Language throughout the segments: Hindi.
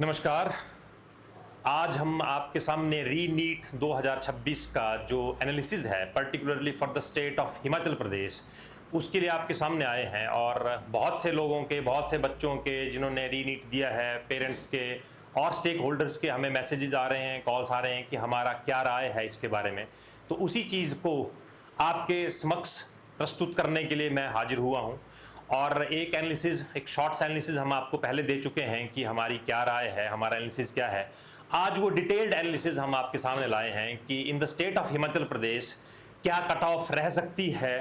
नमस्कार। आज हम आपके सामने री नीट 2026 का जो एनालिसिस है particularly for the state of Himachal Pradesh उसके लिए आपके सामने आए हैं। और बहुत से लोगों के, बहुत से बच्चों के जिन्होंने री नीट दिया है, पेरेंट्स के और स्टेक होल्डर्स के हमें मैसेजेस आ रहे हैं, कॉल्स आ रहे हैं कि हमारा क्या राय है इसके बारे में। तो उसी चीज़ को आपके समक्ष प्रस्तुत करने के लिए मैं हाजिर हुआ हूँ। और एक एनालिसिस, एक शॉर्ट्स एनालिसिस हम आपको पहले दे चुके हैं कि हमारी क्या राय है, हमारा एनालिसिस क्या है। आज वो डिटेल्ड एनालिसिस हम आपके सामने लाए हैं कि in the state of Himachal Pradesh क्या कट ऑफ रह सकती है,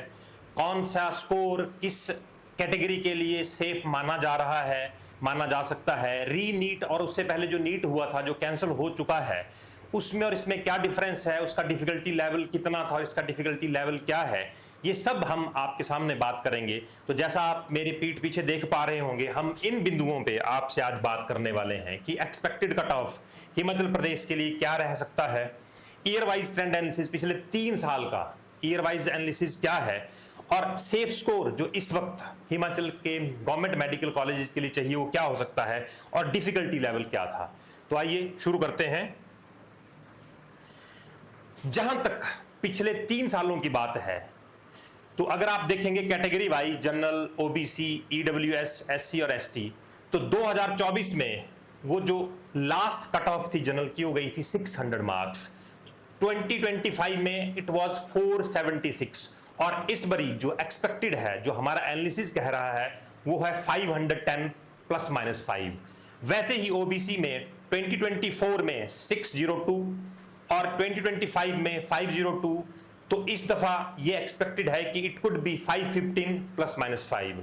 कौन सा स्कोर किस कैटेगरी के लिए सेफ माना जा रहा है, माना जा सकता है। री नीट और उससे पहले जो नीट हुआ था, जो कैंसिल हो चुका है, उसमें और इसमें क्या डिफरेंस है, उसका डिफिकल्टी लेवल कितना था और इसका डिफिकल्टी लेवल क्या है, ये सब हम आपके सामने बात करेंगे। तो जैसा आप मेरे पीठ पीछे देख पा रहे होंगे, हम इन बिंदुओं पे आपसे आज बात करने वाले हैं कि एक्सपेक्टेड कट ऑफ हिमाचल प्रदेश के लिए क्या रह सकता है, ईयर वाइज ट्रेंड एनालिसिस पिछले 3 साल का ईयर वाइज एनालिसिस क्या है, और सेफ स्कोर जो इस वक्त हिमाचल के गवर्नमेंट मेडिकल कॉलेजेस के लिए चाहिए वो क्या हो सकता है, और डिफिकल्टी लेवल क्या था। तो आइए शुरू करते हैं। जहां तक पिछले 3 सालों की बात है, तो अगर आप देखेंगे category wise, general, OBC, EWS, SC और एसटी, तो 2024 में वो जो लास्ट कट ऑफ थी जनरल की, हो गई थी 600 मार्क्स। 2025 में इट वाज 476, और इस बारी जो एक्सपेक्टेड है, जो हमारा एनालिसिस कह रहा है, वो है 510 प्लस माइनस 5। वैसे ही ओबीसी में 2024 में 602 और 2025 में 502, तो इस दफा ये एक्सपेक्टेड है कि it could be 515 plus minus 5।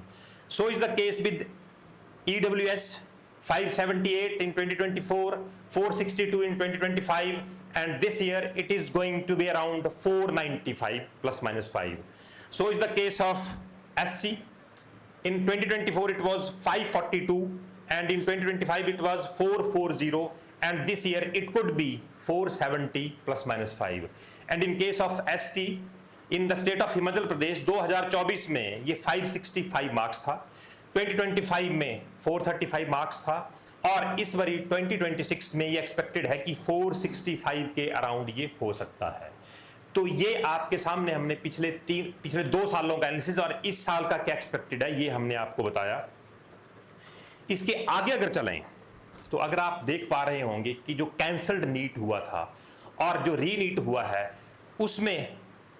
So is the case with EWS, 578 in 2024, 462 in 2025, and this year it is going to be around 495 plus minus 5. So is the case of SC. In 2024 it was 542, and in 2025 it was 440, and this year it could be 470 plus minus 5. And in case of ST, in the state of Himachal Pradesh 2024 में ये 565 मार्क्स था, 2025 में 435 मार्क्स था, और इस बारी 2026 में ये एक्सपेक्टेड है कि 465 के अराउंड ये हो सकता है। तो ये आपके सामने हमने पिछले 2 सालों का एनालिसिस और इस साल का क्या एक्सपेक्टेड है ये हमने आपको बताया। इसके आगे अगर चलें तो अगर आप देख पा रहे होंगे कि जो कैंसल्ड नीट हुआ था और जो री नीट हुआ है, उसमें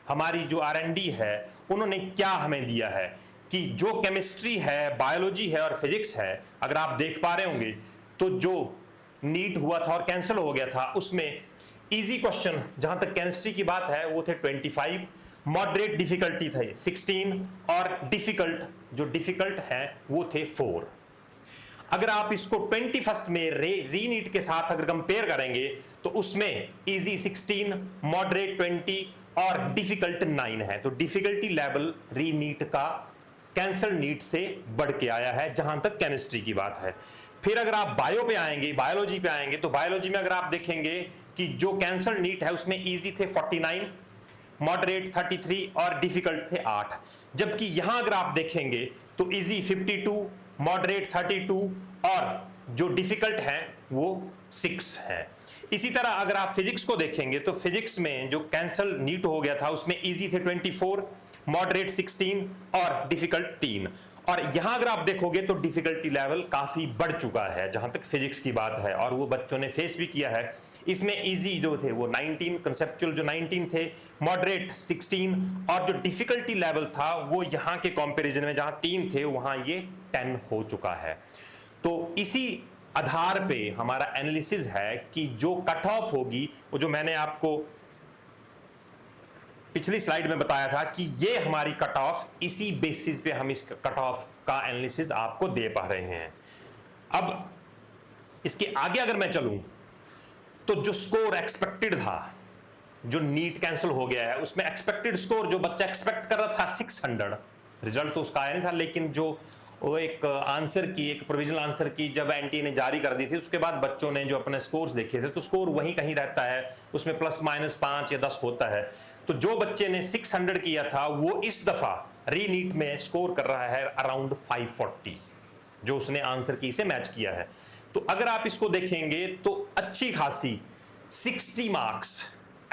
हमारी जो R&D है उन्होंने क्या हमें दिया है कि जो केमिस्ट्री है, बायोलॉजी है और फिजिक्स है, अगर आप देख पा रहे होंगे तो जो नीट हुआ था और कैंसिल हो गया था उसमें इजी क्वेश्चन जहां तक केमिस्ट्री की बात है वो थे 25, मॉडरेट डिफिकल्टी थे 16, और डिफिकल्ट है वो थे 4। अगर आप इसको 21st में री नीट के साथ अगर कंपेयर करेंगे तो उसमें इजी 16, मॉडरेट 20 और डिफिकल्ट 9 है। तो डिफिकल्टी लेवल री नीट का कैंसल नीट से बढ़ के आया है जहां तक केमिस्ट्री की बात है। फिर अगर आप बायो पे आएंगे, बायोलॉजी पे आएंगे, तो बायोलॉजी में अगर आप देखेंगे कि जो कैंसल नीट है उसमें इजी थे 49, मॉडरेट 33 और डिफिकल्ट थे 8। जबकि यहां अगर आप देखेंगे तो इजी 52, मॉडरेट 32 और जो डिफिकल्ट है वो 6 है। इसी तरह अगर आप फिजिक्स को देखेंगे तो फिजिक्स में जो कैंसल नीट हो गया था उसमें इजी थे 24, मॉडरेट 16 और डिफिकल्ट 3। और यहां अगर आप देखोगे तो डिफिकल्टी लेवल काफी बढ़ चुका है जहां तक फिजिक्स की बात है, और वो बच्चों ने फेस भी किया है। इसमें इजी जो थे वो 19, कंसेप्चुअल जो 19 थे, मॉडरेट 16, और जो डिफिकल्टी लेवल था वो यहां के कंपैरिजन में जहां 3 थे वहां ये 10 हो चुका है। तो इसी आधार पे हमारा एनालिसिस है कि जो कट ऑफ होगी, वो जो मैंने आपको पिछली स्लाइड में बताया था कि ये हमारी कट ऑफ, इसी बेसिस पे हम इस कट ऑफ का एनालिसिस आपको दे पा रहे हैं। अब इसके आगे अगर मैं चलूं तो जो स्कोर एक्सपेक्टेड था, जो नीट कैंसिल हो गया है, उसमें एक्सपेक्टेड स्कोर जो बच्चा एक्सपेक्ट कर रहा था 600, रिजल्ट तो उसका आया नहीं था, लेकिन जो वो एक आंसर की, एक प्रोविजनल आंसर की जब एनटीए ने जारी कर दी थी उसके बाद बच्चों ने जो अपने स्कोर्स देखे थे तो स्कोर वहीं कहीं रहता है, उसमें प्लस माइनस 5 या 10 होता है। तो जो बच्चे ने 600 किया था वो इस दफा री नीट में स्कोर कर रहा है अराउंड 540, जो उसने आंसर की से मैच किया है। तो अगर आप इसको देखेंगे तो अच्छी खासी 60 मार्क्स,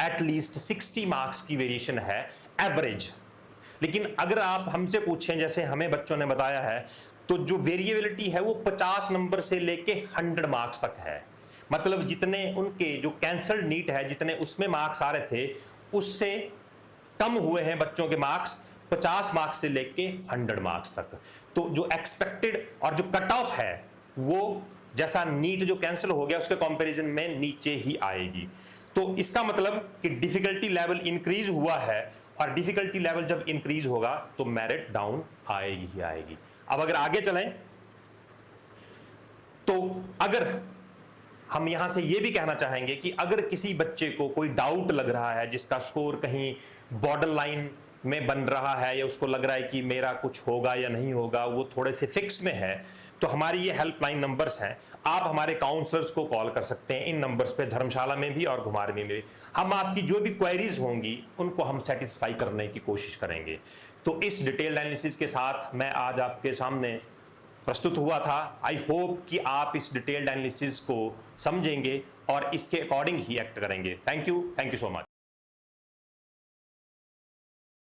एटलीस्ट 60 मार्क्स की वेरिएशन है एवरेज। लेकिन अगर आप हमसे पूछें, जैसे हमें बच्चों ने बताया है, तो जो वेरिएबिलिटी है वो 50 नंबर से लेके 100 मार्क्स तक है। मतलब जितने उनके जो कैंसल्ड नीट है, जितने उसमें मार्क्स आ रहे थे, उससे कम हुए हैं बच्चों के मार्क्स 50 मार्क्स से लेके 100 मार्क्स तक। तो जो एक्सपेक्टेड और जो कट ऑफ है वो जैसा नीट जो कैंसिल हो गया उसके कंपैरिजन में नीचे ही आएगी। तो इसका मतलब कि डिफिकल्टी लेवल इंक्रीज हुआ है, और डिफिकल्टी लेवल जब इंक्रीज होगा तो मेरिट डाउन आएगी ही आएगी। अब अगर आगे चलें तो अगर हम यहां से यह भी कहना चाहेंगे कि अगर किसी बच्चे को कोई डाउट लग रहा है, जिसका स्कोर कहीं बॉर्डर लाइन में बन रहा है, या उसको लग रहा है कि मेरा कुछ होगा या नहीं होगा, वो थोड़े से फिक्स में है, तो हमारी ये हेल्पलाइन नंबर्स हैं। आप हमारे काउंसलर्स को कॉल कर सकते हैं इन नंबर्स पे, धर्मशाला में भी और घुमारवीं में भी। हम आपकी जो भी क्वेरीज होंगी उनको हम सेटिस्फाई करने की कोशिश करेंगे। तो इस डिटेल एनालिसिस के साथ मैं आज आपके सामने प्रस्तुत हुआ था। आई होप कि आप इस डिटेल्ड एनालिसिस को समझेंगे और इसके अकॉर्डिंग ही एक्ट करेंगे। Thank you so much.